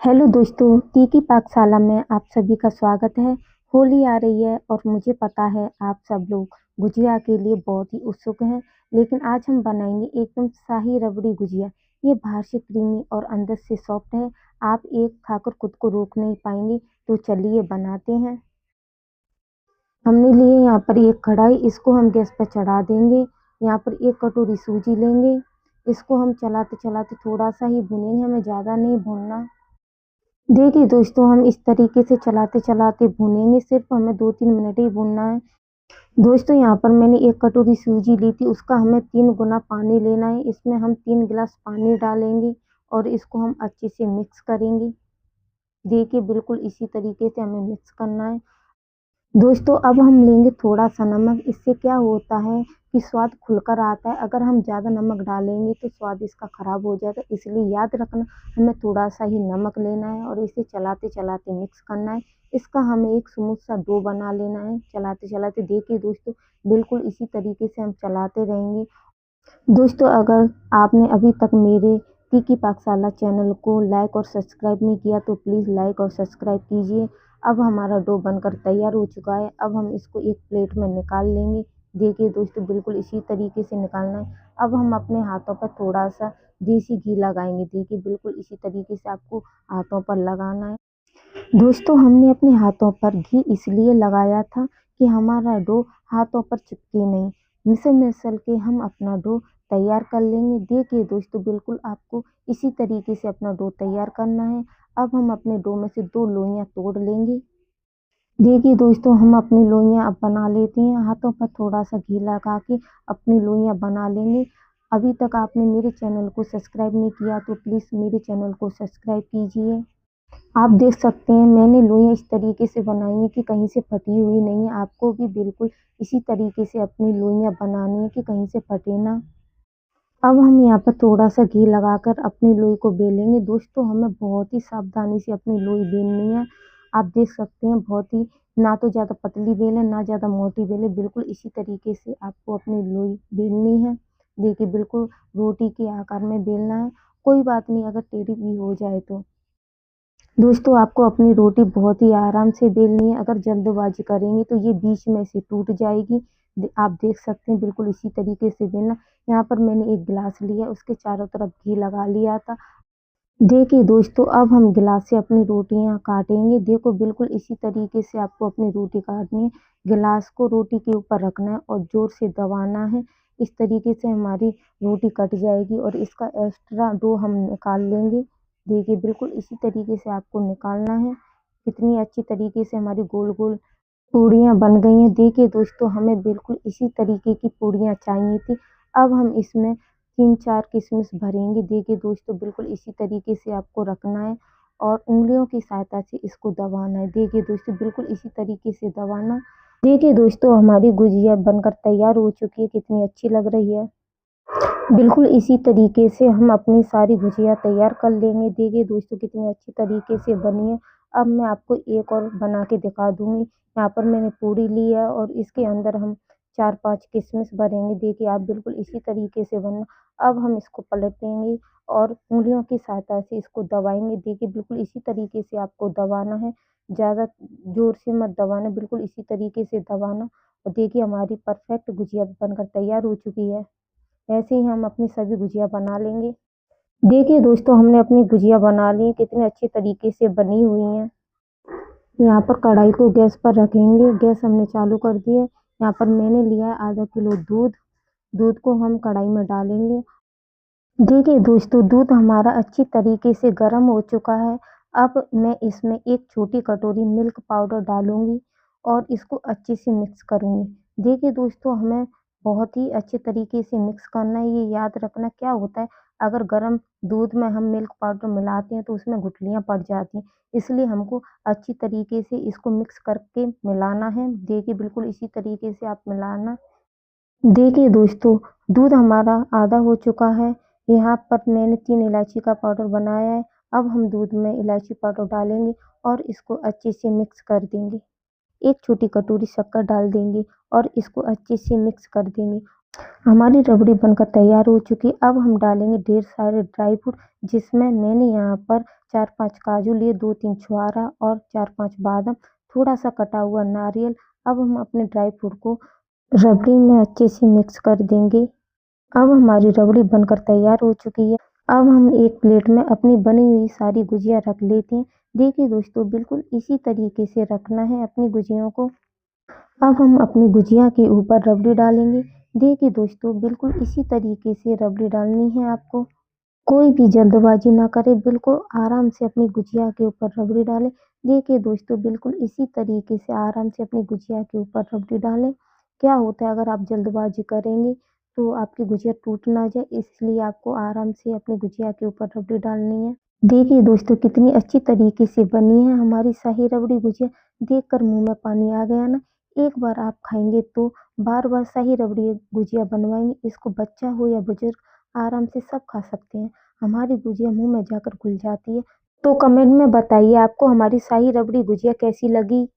Hello दोस्तों, तीकी पाकशाला में आप सभी का स्वागत है। होली आ रही है और मुझे पता है आप सब लोग गुजिया के लिए बहुत ही उत्सुक हैं। लेकिन आज हम बनाएंगे एकदम शाही रबड़ी गुजिया। ये बाहर से क्रीमी और अंदर से सॉफ्ट है। आप एक खाकर खुद को रोक नहीं पाएंगे। तो चलिए बनाते हैं। हमने लिए यहाँ पर एक कढ़ाई, इसको हम गैस पर चढ़ा देंगे। यहाँ पर एक कटोरी सूजी लेंगे। इसको हम चलाते चलाते थोड़ा सा ही भूनेंगे, हमें ज़्यादा नहीं भूनना। देखिए दोस्तों, हम इस तरीके से चलाते-चलाते भूनेंगे, सिर्फ़ हमें 2-3 मिनट ही भूनना है। दोस्तों, यहाँ पर मैंने 1 कटोरी सूजी ली थी, उसका हमें 3 गुना पानी लेना है। इसमें हम 3 गिलास पानी डालेंगे और इसको हम अच्छे से मिक्स करेंगे। देखिए, बिल्कुल इसी तरीके से हमें मिक्स करना है। दोस्तों, अब हम लेंगे थोड़ा-सा नमक। इससे क्या होता है कि स्वाद खुलकर आता है। अगर हम ज़्यादा नमक डालेंगे तो स्वाद इसका खराब हो जाएगा, इसलिए याद रखना हमें थोड़ा-सा ही नमक लेना है और इसे चलाते-चलाते मिक्स करना है। इसका हमें एक स्मूथ सा डो बना लेना है चलाते-चलाते। देखिए दोस्तों, बिल्कुल इसी तरीके से हम चलाते रहेंगे। दोस्तों, अगर आपने अभी तक मेरे तीकी पाकशाला चैनल को लाइक और सब्सक्राइब नहीं किया तो प्लीज़ लाइक और सब्सक्राइब कीजिए। अब हमारा डो बनकर तैयार हो चुका है। अब हम इसको एक प्लेट में निकाल लेंगे। देखिए दोस्तों, बिल्कुल इसी तरीके से निकालना है। अब हम अपने हाथों पर थोड़ा-सा देसी घी लगाएँगे। देखिए, बिल्कुल इसी तरीके से आपको हाथों पर लगाना है। दोस्तों, हमने अपने हाथों पर घी इसलिए लगाया था कि हमारा डो हाथों पर चिपके नहीं। मिसल-मिसल के हम अपना डो तैयार कर लेंगे। देखिए दोस्तों, बिल्कुल आपको इसी तरीके से अपना डो तैयार करना है। अब हम अपने डो में से 2 लोइयाँ तोड़ लेंगे। देखिए दोस्तों, हम अपनी लोइयाँ अब बना लेते हैं। हाथों पर थोड़ा-सा घी लगा के अपनी लोइयाँ बना लेंगे। अभी तक आपने मेरे चैनल को सब्सक्राइब नहीं किया तो प्लीज़ मेरे चैनल को सब्सक्राइब कीजिए। आप देख सकते हैं मैंने लोइयाँ इस तरीके से बनाई हैं कि कहीं से फटी हुई नहीं है। आपको भी बिल्कुल इसी तरीके से अपनी लोइयाँ बनानी है कि कहीं से फटे ना। अब हम यहाँ पर थोड़ा-सा घी लगाकर अपनी लोई को बेलेंगे। दोस्तों, हमें बहुत ही सावधानी से अपनी लोई बेलनी है। आप देख सकते हैं बहुत ही ना तो ज़्यादा पतली बेलें, ना ज़्यादा मोटी बेलें, बिल्कुल इसी तरीके से आपको अपनी लोई बेलनी है। देखिए, बिल्कुल रोटी के आकार में बेलना है। कोई बात नहीं अगर टेढ़ी भी हो जाए तो। दोस्तों, आपको अपनी रोटी बहुत ही आराम से बेलनी है। अगर जल्दबाजी करेंगे तो ये बीच में से टूट जाएगी। आप देख सकते हैं बिल्कुल इसी तरीके से बेलना। यहाँ पर मैंने एक गिलास लिया, उसके चारों तरफ घी लगा लिया था। देखिए दोस्तों, अब हम गिलास से अपनी रोटियाँ काटेंगे। देखो, बिल्कुल इसी तरीके से आपको अपनी रोटी काटनी है। गिलास को रोटी के ऊपर रखना है और ज़ोर से दबाना है। इस तरीके से हमारी रोटी कट जाएगी और इसका एक्स्ट्रा डो हम निकाल लेंगे। देखिए, बिल्कुल इसी तरीके से आपको निकालना है। कितनी अच्छी तरीके से हमारी गोल-गोल पूड़ियाँ बन गई हैं। देखिए दोस्तों, हमें बिल्कुल इसी तरीके की पूड़ियाँ चाहिए थी। अब हम इसमें 3-4 किशमिश भरेंगे। देखिए दोस्तों, बिल्कुल इसी तरीके से आपको रखना है और उँगलियों की सहायता से इसको दबाना है। देखिए दोस्तों, बिल्कुल इसी तरीके से दबाना। देखिए दोस्तों, हमारी गुजिया बनकर तैयार हो चुकी है, कितनी अच्छी लग रही है। बिल्कुल इसी तरीके से हम अपनी सारी गुजिया तैयार कर लेंगे। देखिए दोस्तों, कितनी अच्छी तरीके से बनी है। अब मैं आपको एक और बना के दिखा दूँगी। यहाँ पर मैंने पूड़ी ली है और इसके अंदर हम 4-5 किशमिश भरेंगे। देखिए, आप बिल्कुल इसी तरीके से बनना। अब हम इसको पलटेंगे और उँगलियों की सहायता से इसको दबाएँगे। देखिए, बिल्कुल इसी तरीके से आपको दबाना है। ज़्यादा ज़ोर से मत दबाना, बिल्कुल इसी तरीके से दबाना। और देखिए, हमारी परफेक्ट गुजिया बनकर तैयार हो चुकी है। ऐसे ही हम अपनी सभी गुजिया बना लेंगे। देखिए दोस्तों, हमने अपनी गुजिया बना ली, कितने अच्छे तरीके से बनी हुई हैं। यहाँ पर कढ़ाई को गैस पर रखेंगे, गैस हमने चालू कर दी है। यहाँ पर मैंने लिया है आधा किलो दूध, दूध को हम कढ़ाई में डालेंगे। देखिए दोस्तों, दूध हमारा अच्छी तरीके से गर्म हो चुका है। अब मैं इसमें एक छोटी कटोरी मिल्क पाउडर डालूँगी और इसको अच्छे से मिक्स करूँगी। देखिए दोस्तों, हमें बहुत ही अच्छे तरीके से मिक्स करना है, ये याद रखना। क्या होता है, अगर गर्म दूध में हम मिल्क पाउडर मिलाते हैं तो उसमें गुठलियाँ पड़ जाती हैं, इसलिए हमको अच्छी तरीके से इसको मिक्स करके मिलाना है। देखिए, बिल्कुल इसी तरीके से आप मिलाना। देखिए दोस्तों, दूध हमारा आधा हो चुका है। यहाँ पर मैंने 3 इलायची का पाउडर बनाया है। अब हम दूध में इलायची पाउडर डालेंगे और इसको अच्छे से मिक्स कर देंगे। 1 छोटी कटोरी शक्कर डाल देंगे और इसको अच्छे से मिक्स कर देंगे हमारी रबड़ी बनकर तैयार हो चुकी है। अब हम डालेंगे ढेर सारे ड्राई फ्रूट, जिसमें मैंने यहाँ पर 4-5 काजू लिए, 2-3 छुआरा और 4-5 बादाम, थोड़ा-सा कटा हुआ नारियल। अब हम अपने ड्राई फ्रूट को रबड़ी में अच्छे से मिक्स कर देंगे। अब हमारी रबड़ी बनकर तैयार हो चुकी है। अब हम एक प्लेट में अपनी बनी हुई सारी गुजिया रख लेते हैं। देखिए दोस्तों, बिल्कुल इसी तरीके से रखना है अपनी गुजियों को। अब हम अपनी गुजिया के ऊपर रबड़ी डालेंगे। देखिए दोस्तों, बिल्कुल इसी तरीके से रबड़ी डालनी है आपको। कोई भी जल्दबाजी ना करें, बिल्कुल आराम से अपनी गुजिया के ऊपर रबड़ी डालें। देखिए दोस्तों, बिल्कुल इसी तरीके से आराम से अपनी गुजिया के ऊपर रबड़ी डालें। क्या होता है, अगर आप जल्दबाजी करेंगे तो आपकी गुजिया टूट ना जाए, इसलिए आपको आराम से अपनी गुजिया के ऊपर रबड़ी डालनी है। देखिए दोस्तों, कितनी अच्छी तरीके से बनी है हमारी शाही रबड़ी गुजिया। देखकर मुँह में पानी आ गया ना। एक बार आप खाएँगे तो बार-बार शाही रबड़ी गुजिया बनवाएँगे। इसको बच्चा हो या बुजुर्ग आराम से सब खा सकते हैं। हमारी गुजिया मुँह में जाकर घुल जाती है। तो कमेंट में बताइए आपको हमारी शाही रबड़ी गुजिया कैसी लगी?